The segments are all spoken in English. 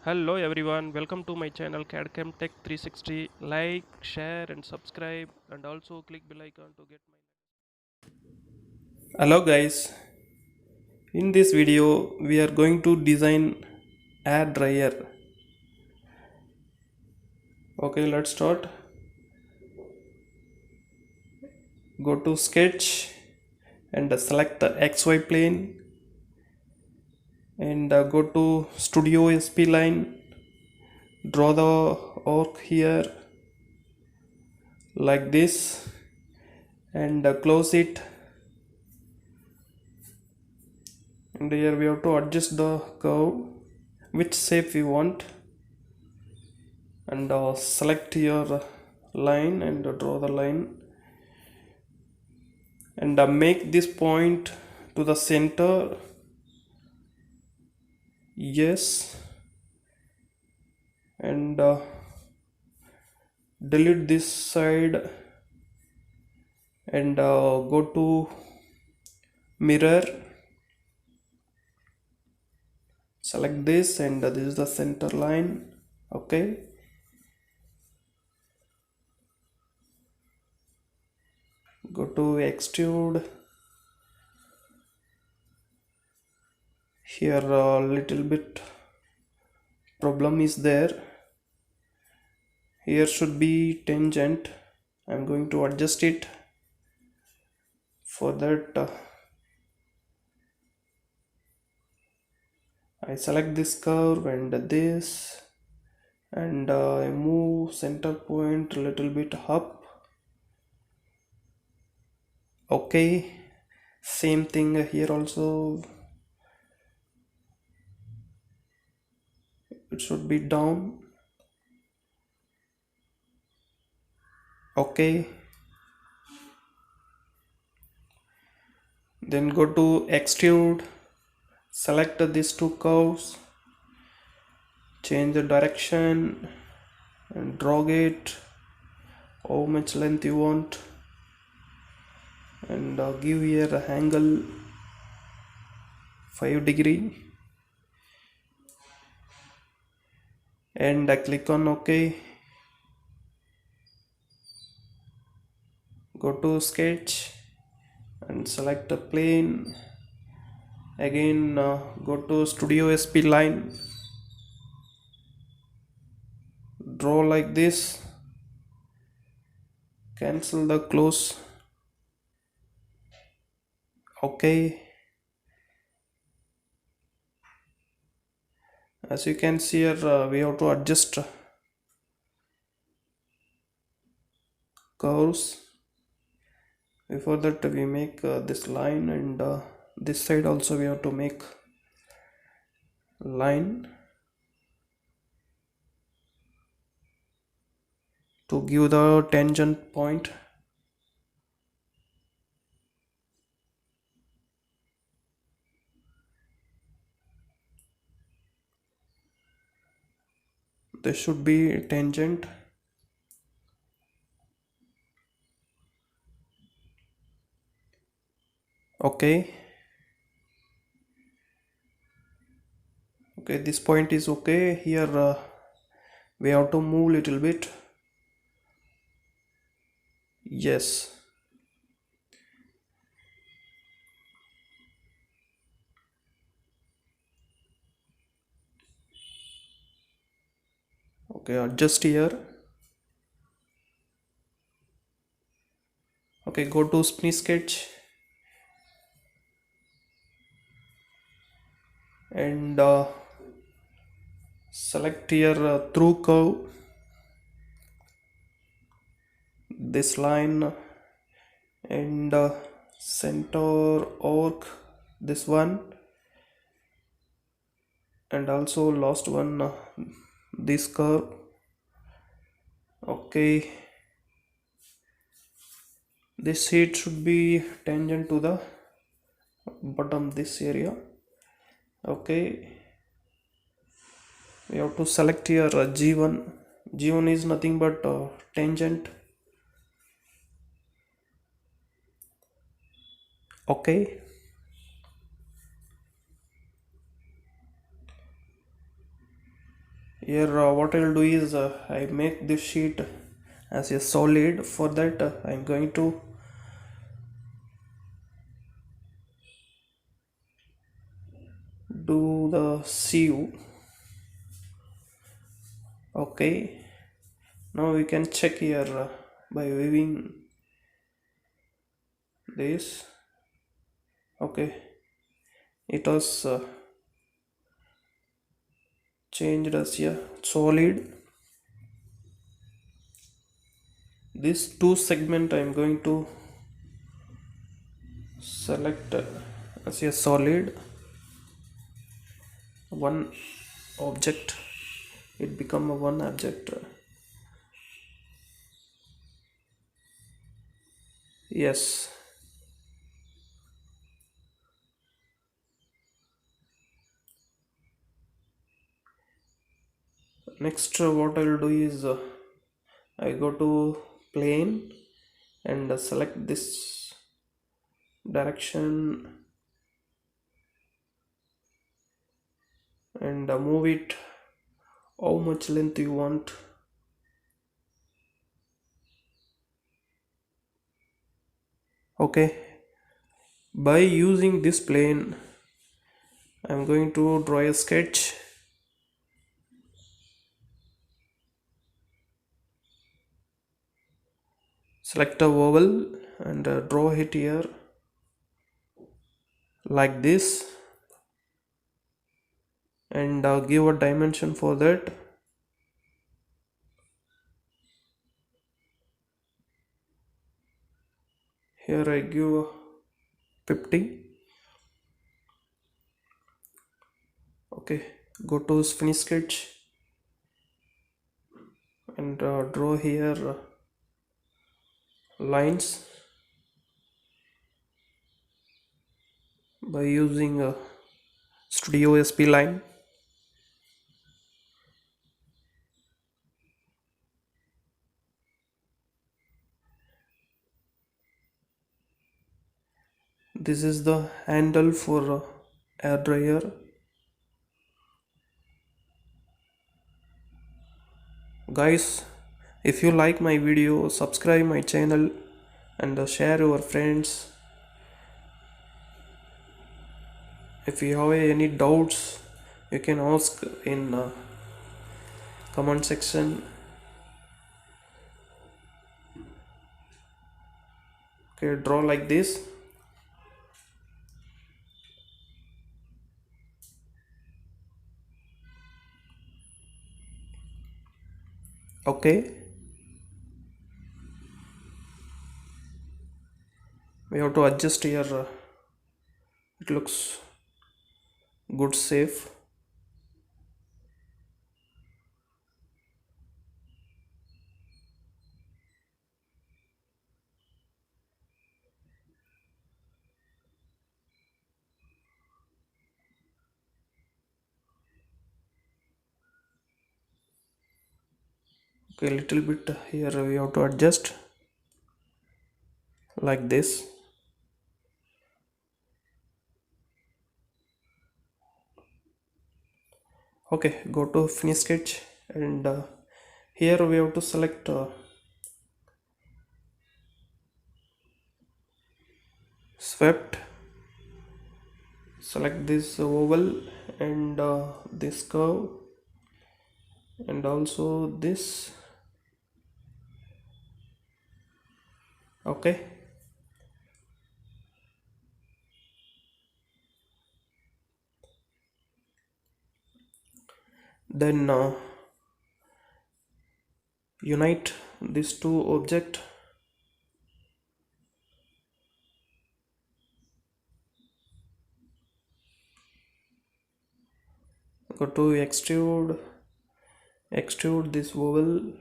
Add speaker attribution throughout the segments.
Speaker 1: Hello everyone, welcome to my channel CAD Tech 360. Like, share and subscribe and also click bell icon to get my. Hello guys, in this video we are going to design air dryer. Okay, let's start. Go to sketch and select the XY plane and go to studio SP line. Draw the arc here like this and close it, and here we have to adjust the curve which shape we want, and select your line and draw the line, and make this point to the center. Yes, and delete this side and go to mirror, select this, and this is the center line. Okay, go to extrude. Here a little bit problem is there. Here should be tangent. I'm going to adjust it. For that I select this curve and this, and I move center point a little bit up. Okay, same thing here also, it should be down. Okay, then go to extrude, select these two curves, change the direction and draw it how much length you want, and give here the angle 5 degree, and click on OK. Go to sketch and select a plane. Again go to studio SP line, draw like this, cancel the close. Okay, as you can see here we have to adjust curves. Before that we make this line, and this side also we have to make line to give the tangent point. This should be tangent. Okay, okay, this point is okay. Here we have to move little bit. Yes, okay, adjust here. Okay, go to spin sketch and select here through curve, this line, and center arc, this one, and also last one this curve. Okay, this sheet should be tangent to the bottom, this area. Okay, we have to select here G1. G1 is nothing but tangent. Okay, Here what I'll do is I make this sheet as a solid. For that I'm going to do the sieve. Okay, now we can check here by weaving this. Okay, it was changed as a solid. This two segment I'm going to select as a solid. One object, it become a one object. Yes. Next what I'll do is I go to plane and select this direction and move it how much length you want. Okay, by using this plane I'm going to draw a sketch. Select a oval and draw it here like this, and give a dimension for that. Here I give 50. Okay, go to finish sketch and draw here lines by using a Studio SP line. This is the handle for air dryer. Guys, if you like my video, subscribe my channel and share your friends. If you have any doubts, you can ask in comment section. Okay, draw like this. Okay, we have to adjust here. It looks good, safe. Okay, little bit here we have to adjust like this. Okay, go to finish sketch and here we have to select swept. Select this oval and this curve and also this. Okay, then unite these two objects. Go to extrude this oval.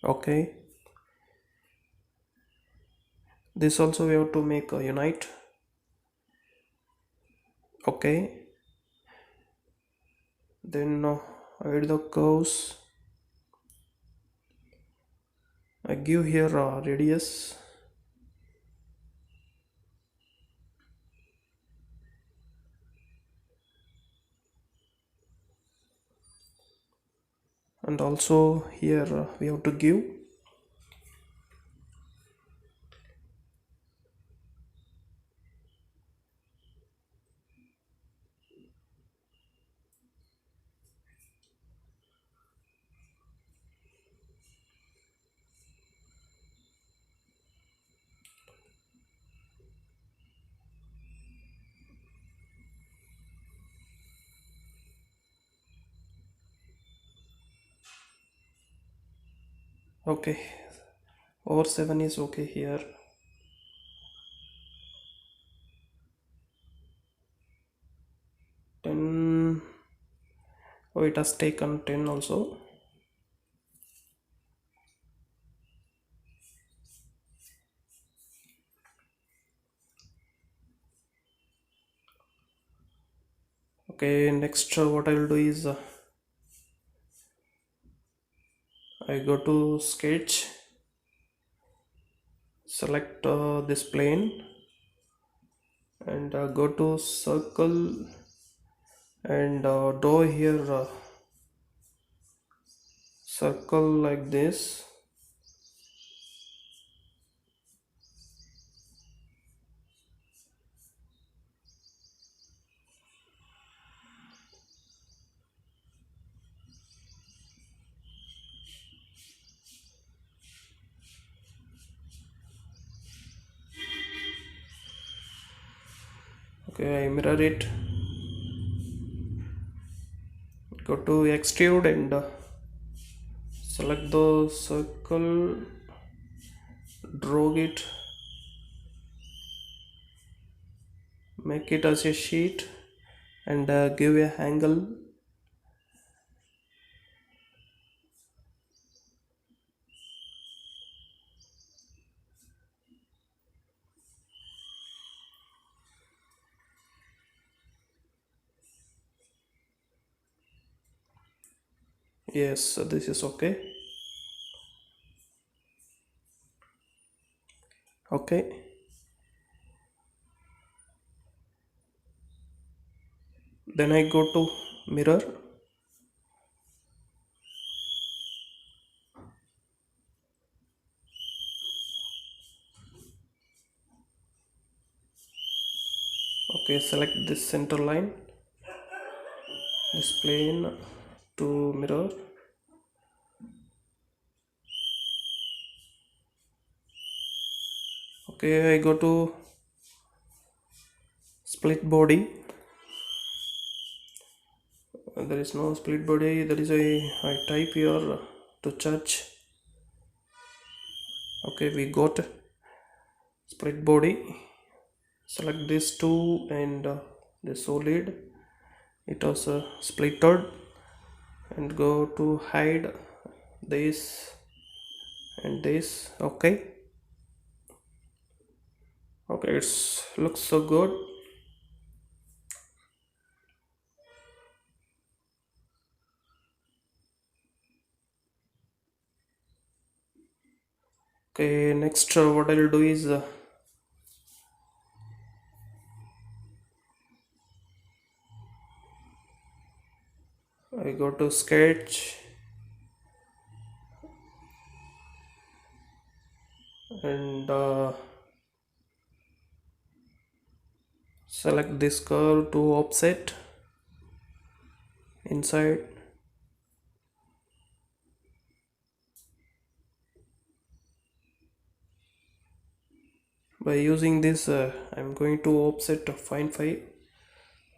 Speaker 1: Okay, this also we have to make a unite. Okay, then hide the curves. I give here a radius, and also here we have to give. Okay, over 7 is okay here. 10. Oh, it has taken 10 also. Okay, next what I will do is I go to sketch, select this plane, and go to circle and draw here circle like this. Okay, I mirror it, go to extrude and select the circle, draw it, make it as a sheet, and give a angle. Yes, so this is okay. Okay, then I go to mirror, okay, select this center line, this plane to mirror. Okay, I go to split body. There is no split body, there is a I type here to church. Okay, we got split body, select this two and the solid, it was splitted, and go to hide this and this. Okay, okay, it's looks so good. Okay, next what I'll do is I go to sketch and select this curve to offset inside. By using this I'm going to offset 0.5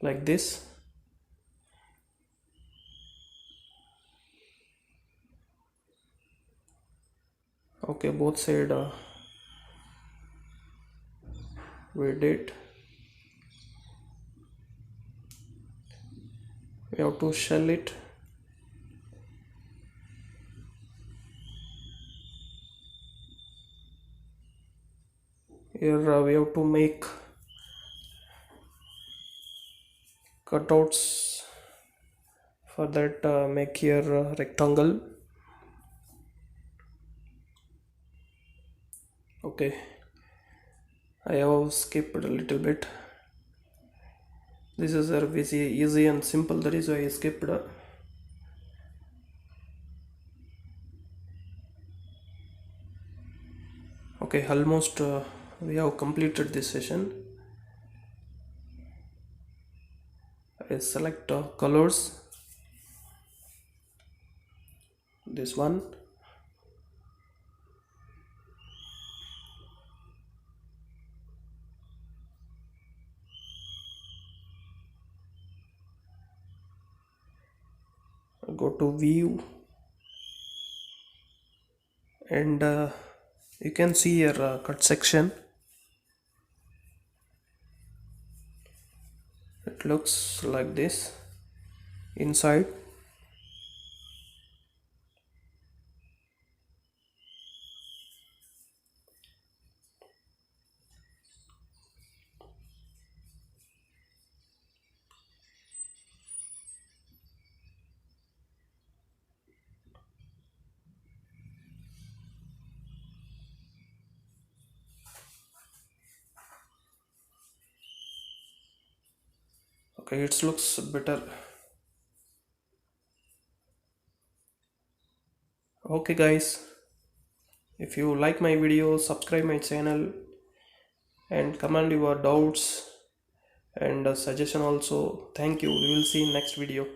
Speaker 1: like this. Okay, both side we did. We have to shell it. Here we have to make cutouts For that, make here rectangle. Okay, I have skipped a little bit. This is a very easy and simple, that is why I skipped. Okay, almost we have completed this session. I select colors, this one. Go to view, and you can see your cut section. It looks like this inside. Okay, it looks better. Okay guys, if you like my video, subscribe my channel and comment your doubts and suggestion also. Thank you. We will see in next video.